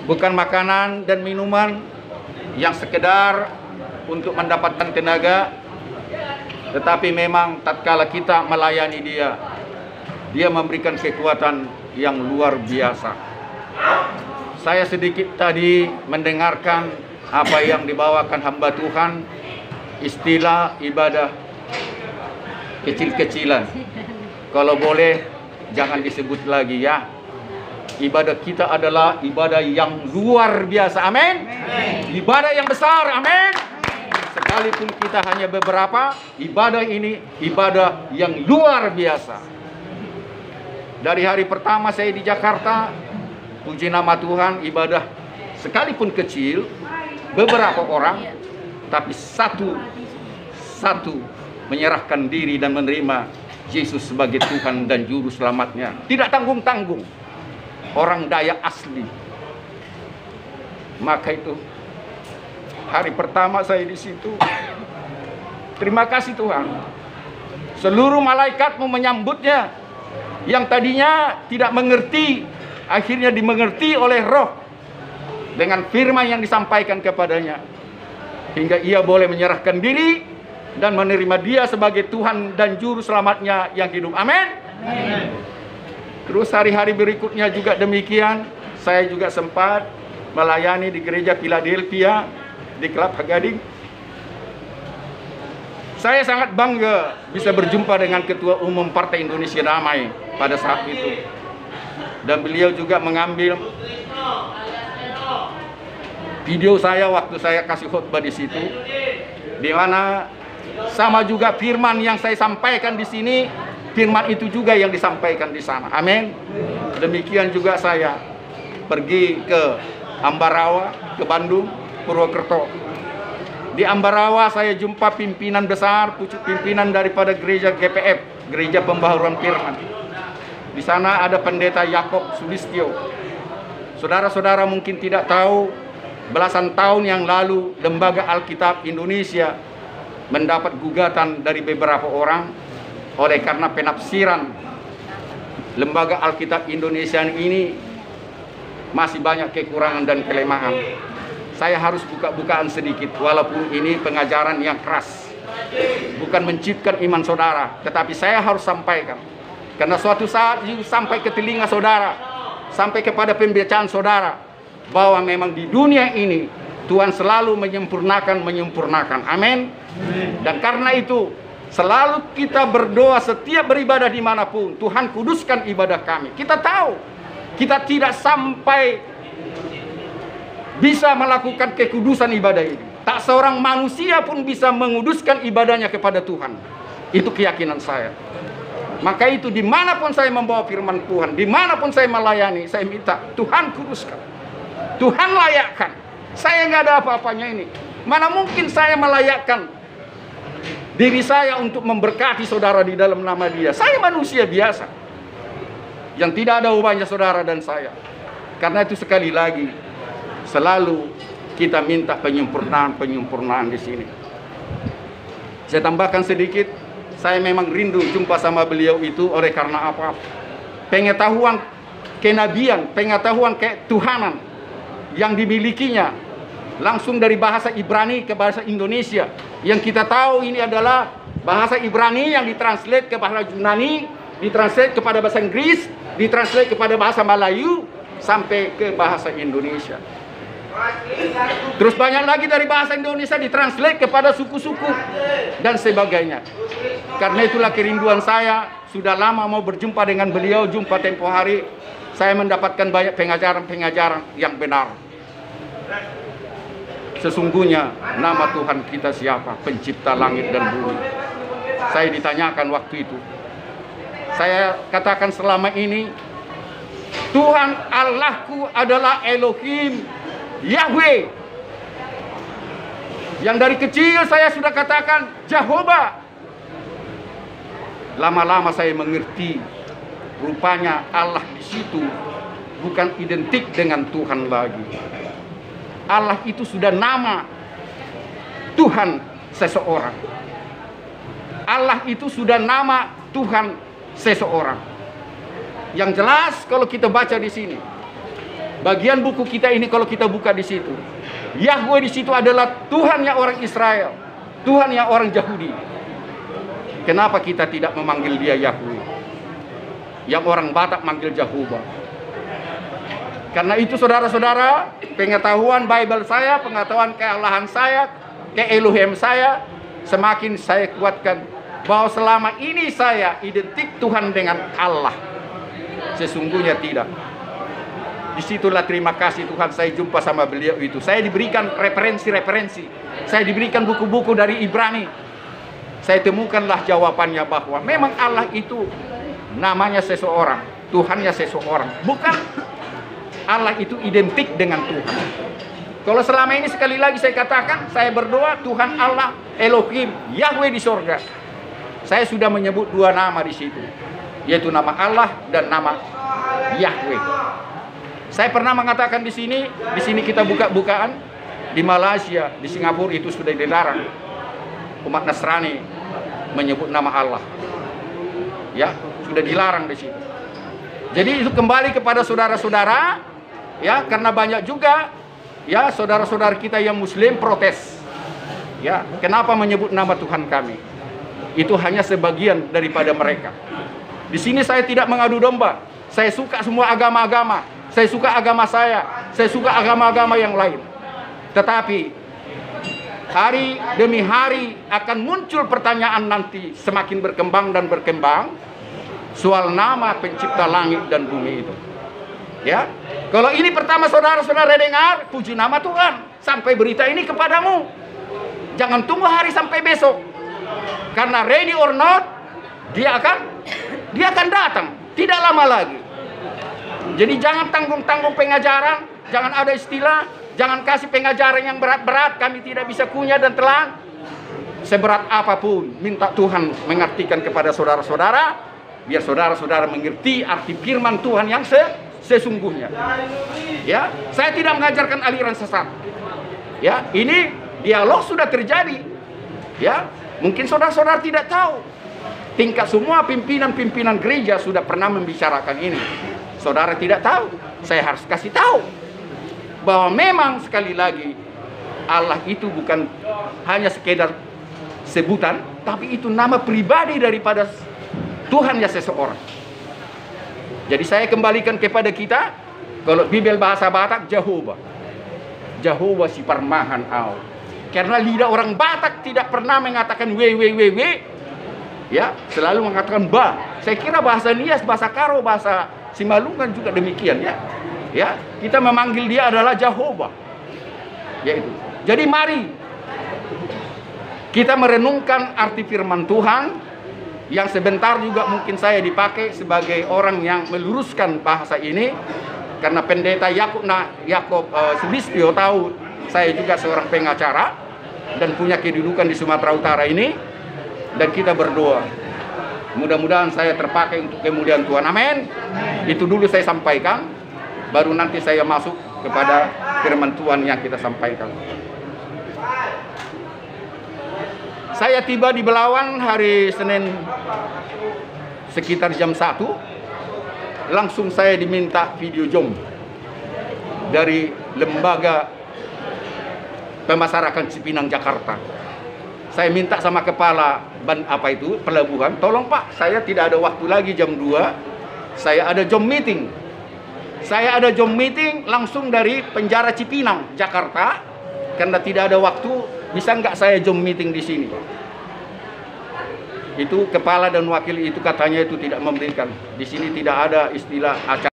bukan makanan dan minuman yang sekedar untuk mendapatkan tenaga, tetapi memang tatkala kita melayani Dia, Dia memberikan kekuatan yang luar biasa. Saya sedikit tadi mendengarkan apa yang dibawakan hamba Tuhan, istilah ibadah kecil-kecilan. Kalau boleh jangan disebut lagi ya. Ibadah kita adalah ibadah yang luar biasa. Amin. Ibadah yang besar. Amin. Sekalipun kita hanya beberapa, ibadah ini ibadah yang luar biasa. Dari hari pertama saya di Jakarta, puji nama Tuhan, ibadah sekalipun kecil, beberapa orang, tapi satu menyerahkan diri dan menerima Yesus sebagai Tuhan dan Juru Selamatnya. Tidak tanggung-tanggung. Orang Dayak asli. Maka itu hari pertama saya di situ. Terima kasih Tuhan. Seluruh malaikatmu menyambutnya. Yang tadinya tidak mengerti, akhirnya dimengerti oleh Roh dengan firman yang disampaikan kepadanya. Hingga ia boleh menyerahkan diri dan menerima Dia sebagai Tuhan dan Juru Selamatnya yang hidup. Amin. Terus hari-hari berikutnya juga demikian. Saya juga sempat melayani di gereja Philadelphia, di Kelapa Gading. Saya sangat bangga bisa berjumpa dengan Ketua Umum Partai Indonesia Damai pada saat itu. Dan beliau juga mengambil video saya waktu saya kasih khotbah di situ, di mana sama juga firman yang saya sampaikan di sini, firman itu juga yang disampaikan di sana. Amin. Demikian juga saya pergi ke Ambarawa, ke Bandung, Purwokerto. Di Ambarawa saya jumpa pimpinan besar, pucuk pimpinan daripada gereja GPF, Gereja Pembaharuan Firman. Di sana ada pendeta Yakob Sulistyo. Saudara-saudara mungkin tidak tahu, belasan tahun yang lalu Lembaga Alkitab Indonesia mendapat gugatan dari beberapa orang oleh karena penafsiran Lembaga Alkitab Indonesia ini masih banyak kekurangan dan kelemahan. Saya harus buka-bukaan sedikit, walaupun ini pengajaran yang keras, bukan menciptakan iman saudara, tetapi saya harus sampaikan karena suatu saat sampai ke telinga saudara, sampai kepada pembacaan saudara, bahwa memang di dunia ini Tuhan selalu menyempurnakan. Amin. Dan karena itu selalu kita berdoa setiap beribadah dimanapun, Tuhan kuduskan ibadah kami. Kita tahu kita tidak sampai bisa melakukan kekudusan ibadah ini. Tak seorang manusia pun bisa menguduskan ibadahnya kepada Tuhan. Itu keyakinan saya. Maka itu dimanapun saya membawa firman Tuhan, dimanapun saya melayani, saya minta Tuhan kuduskan, Tuhan layakkan. Saya nggak ada apa-apanya ini. Mana mungkin saya melayakkan diri saya untuk memberkati saudara di dalam nama Dia. Saya manusia biasa yang tidak ada hubungannya saudara dan saya. Karena itu sekali lagi selalu kita minta penyempurnaan di sini. Saya tambahkan sedikit, saya memang rindu jumpa sama beliau itu oleh karena apa? Pengetahuan kenabian, pengetahuan ketuhanan yang dimilikinya langsung dari bahasa Ibrani ke bahasa Indonesia. Yang kita tahu ini adalah bahasa Ibrani yang ditranslate ke bahasa Yunani, ditranslate kepada bahasa Inggris, ditranslate kepada bahasa Melayu, sampai ke bahasa Indonesia. Terus banyak lagi dari bahasa Indonesia ditranslate kepada suku-suku dan sebagainya. Karena itulah kerinduan saya, sudah lama mau berjumpa dengan beliau, jumpa tempo hari. Saya mendapatkan banyak pengajaran-pengajaran yang benar. Sesungguhnya nama Tuhan kita siapa? Pencipta langit dan bumi. Saya ditanyakan waktu itu. Saya katakan selama ini, Tuhan Allahku adalah Elohim Yahweh. Yang dari kecil saya sudah katakan Jehovah. Lama-lama saya mengerti, rupanya Allah di situ bukan identik dengan Tuhan lagi. Allah itu sudah nama Tuhan seseorang. Allah itu sudah nama Tuhan seseorang. Yang jelas kalau kita baca di sini, Bagian buku kita ini kalau kita buka di situ, Yahweh di situ adalah Tuhan yang orang Israel, Tuhan yang orang Yahudi. Kenapa kita tidak memanggil dia Yahweh? Yang orang Batak manggil Jehovah. Karena itu saudara-saudara, pengetahuan Bible saya, pengetahuan kealahan saya, ke-Elohim saya, semakin saya kuatkan bahwa selama ini saya identik Tuhan dengan Allah. Sesungguhnya tidak. Disitulah terima kasih Tuhan saya jumpa sama beliau itu. Saya diberikan referensi-referensi. Saya diberikan buku-buku dari Ibrani. Saya temukanlah jawabannya bahwa memang Allah itu namanya seseorang, Tuhannya seseorang. Bukan Allah itu identik dengan Tuhan. Kalau selama ini sekali lagi saya katakan, saya berdoa Tuhan Allah, Elohim, Yahweh di sorga. Saya sudah menyebut dua nama di situ, yaitu nama Allah dan nama Yahweh. Saya pernah mengatakan di sini kita buka-bukaan di Malaysia, di Singapura itu sudah dilarang umat Nasrani menyebut nama Allah. Ya, sudah dilarang di situ. Jadi itu kembali kepada saudara-saudara, ya, karena banyak juga ya saudara-saudara kita yang Muslim protes. Ya, kenapa menyebut nama Tuhan kami? Itu hanya sebagian daripada mereka. Di sini saya tidak mengadu domba. Saya suka semua agama-agama. Saya suka agama saya suka agama-agama yang lain. Tetapi hari demi hari akan muncul pertanyaan nanti semakin berkembang dan berkembang soal nama pencipta langit dan bumi itu. Ya, kalau ini pertama saudara-saudara dengar, puji nama Tuhan sampai berita ini kepadamu. Jangan tunggu hari sampai besok. Karena ready or not, dia akan datang tidak lama lagi. Jadi jangan tanggung-tanggung pengajaran, jangan ada istilah, jangan kasih pengajaran yang berat-berat, kami tidak bisa kunyah dan telan. Seberat apapun, minta Tuhan mengartikan kepada saudara-saudara, biar saudara-saudara mengerti arti firman Tuhan yang sesungguhnya. Ya, saya tidak mengajarkan aliran sesat. Ya, ini dialog sudah terjadi. Ya, mungkin saudara-saudara tidak tahu. Tingkat semua pimpinan-pimpinan gereja sudah pernah membicarakan ini. Saudara tidak tahu, saya harus kasih tahu bahwa memang sekali lagi Allah itu bukan hanya sekedar sebutan, tapi itu nama pribadi daripada Tuhan ya seseorang. Jadi saya kembalikan kepada kita, kalau Bibel bahasa Batak, Jehovah. Jehovah si parmahan au. Karena lidah orang Batak tidak pernah mengatakan we. Ya, selalu mengatakan ba. Saya kira bahasa Nias, bahasa Karo, bahasa Simalungan juga demikian ya. Ya, kita memanggil dia adalah Jehovah. Yaitu. Jadi mari kita merenungkan arti firman Tuhan yang sebentar juga mungkin saya dipakai sebagai orang yang meluruskan bahasa ini karena pendeta Yakob Sulistyo tahu saya juga seorang pengacara dan punya kedudukan di Sumatera Utara ini, dan kita berdoa mudah-mudahan saya terpakai untuk kemuliaan Tuhan. Amin. Itu dulu saya sampaikan, baru nanti saya masuk kepada firman Tuhan yang kita sampaikan. Saya tiba di Belawan hari Senin sekitar jam 1. Langsung saya diminta video jom dari Lembaga Pemasarakatan Cipinang Jakarta. Saya minta sama kepala pelabuhan, tolong Pak, saya tidak ada waktu lagi jam 2. Saya ada job meeting. Saya ada job meeting langsung dari penjara Cipinang, Jakarta. Karena tidak ada waktu, bisa nggak saya job meeting di sini? Itu kepala dan wakil itu katanya itu tidak memberikan. Di sini tidak ada istilah acara.